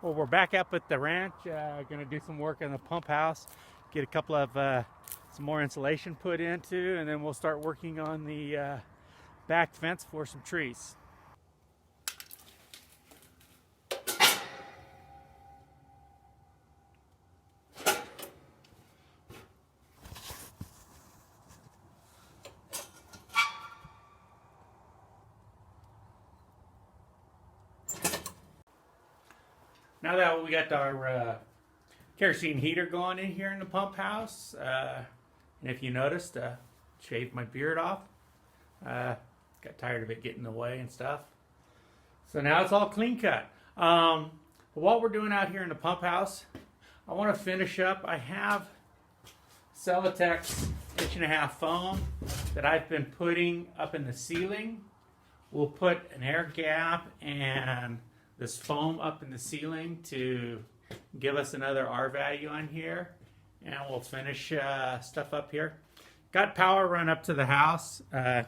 Well, we're back up at the ranch. Gonna do some work on the pump house, get a couple of some more insulation put into, and then we'll start working on the back fence for some trees. Now that we got our kerosene heater going in here in the pump house, and if you noticed, shaved my beard off. Got tired of it getting in the way and stuff. So now it's all clean cut. What we're doing out here in the pump house, I want to finish up. I have Celotex 1.5" foam that I've been putting up in the ceiling. We'll put an air gap and this foam up in the ceiling to give us another R value on here, and we'll finish stuff up here. Got power run up to the house. Here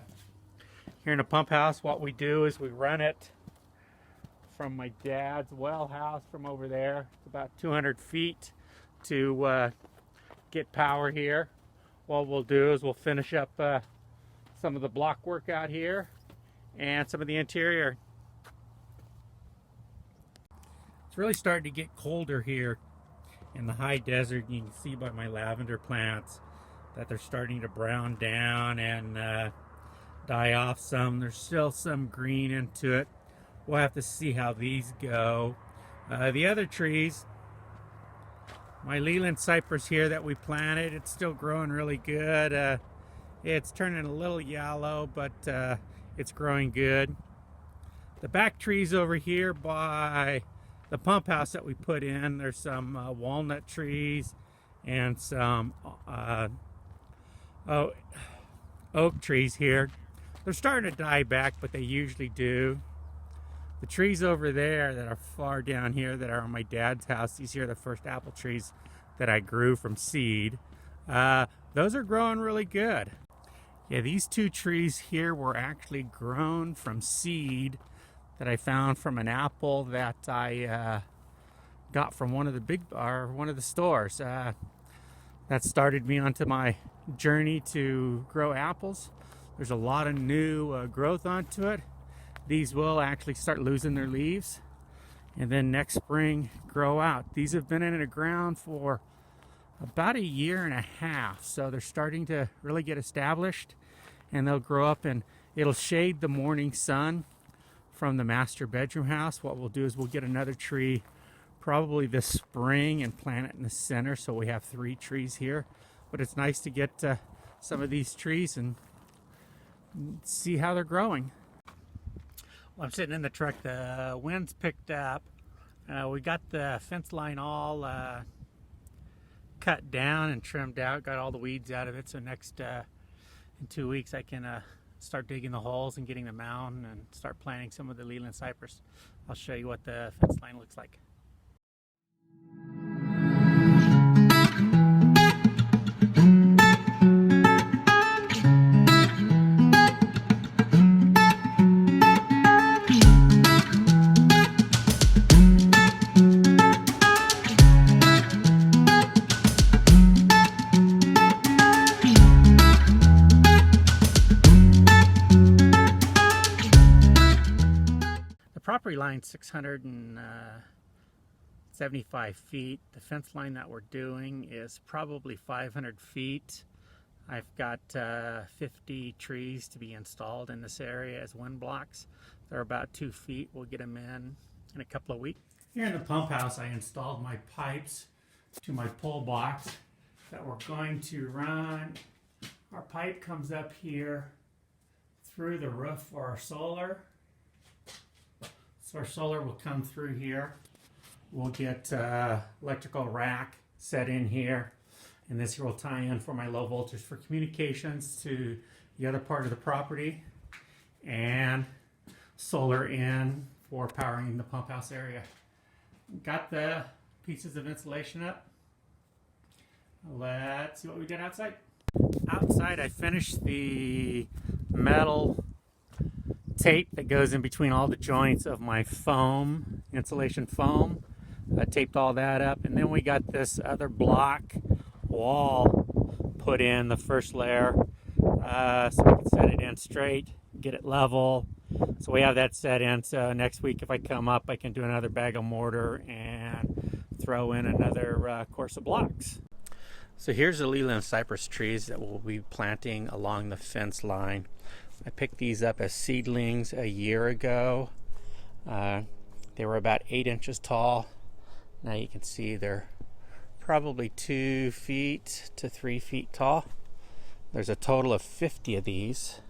in the pump house, what we do is we run it from my dad's well house from over there. It's about 200 feet to get power here. What we'll do is we'll finish up some of the block work out here and some of the interior. It's really starting to get colder here in the high desert. You can see by my lavender plants that they're starting to brown down and die off some. There's still some green into it. We'll have to see how these go. The other trees, my Leland cypress here that we planted, it's still growing really good. It's turning a little yellow, but it's growing good. The back trees over here by the pump house that we put in, there's some walnut trees and some oak trees here. They're starting to die back, but they usually do. The trees over there that are far down here that are on my dad's house, these here are the first apple trees that I grew from seed. Those are growing really good. Yeah, these two trees here were actually grown from seed that I found from an apple that I got from one of the stores. That started me onto my journey to grow apples. There's a lot of new growth onto it. These will actually start losing their leaves and then next spring grow out. These have been in the ground for about 1.5 years, so they're starting to really get established, and they'll grow up and it'll shade the morning sun from the master bedroom house. What we'll do is we'll get another tree probably this spring and plant it in the center, so we have 3 trees here. But it's nice to get some of these trees and see how they're growing. Well, I'm sitting in the truck. The wind's picked up. We got the fence line all cut down and trimmed out, got all the weeds out of it, so next in 2 weeks I can start digging the holes and getting them out and start planting some of the Leland cypress. I'll show you what the fence line looks like. Property line 675 feet. The fence line that we're doing is probably 500 feet. I've got 50 trees to be installed in this area as wind blocks. They're about 2 feet. We'll get them in a couple of weeks. Here in the pump house, I installed my pipes to my pole box that we're going to run. Our pipe comes up here through the roof for our solar. So our solar will come through here. We'll get electrical rack set in here, and this here will tie in for my low voltage for communications to the other part of the property, and solar in for powering the pump house area. Got the pieces of insulation up. Let's see what we did outside. Outside, I finished the metal tape that goes in between all the joints of my foam, insulation foam. I taped all that up, and then we got this other block wall put in, the first layer, so we can set it in straight, get it level. So we have that set in, so next week if I come up I can do another bag of mortar and throw in another course of blocks. So here's the Leyland cypress trees that we'll be planting along the fence line. I picked these up as seedlings a year ago. They were about 8 inches tall. Now you can see they're probably 2 feet to 3 feet tall. There's a total of 50 of these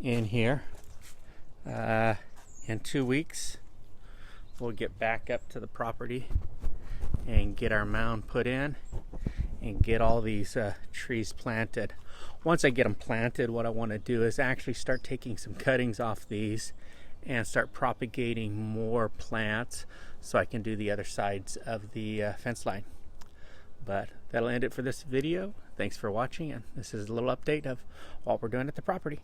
in here. In 2 weeks we'll get back up to the property and get our mound put in and get all these trees planted. Once I get them planted, what I want to do is actually start taking some cuttings off these and start propagating more plants so I can do the other sides of the fence line. But that'll end it for this video. Thanks for watching, and this is a little update of what we're doing at the property.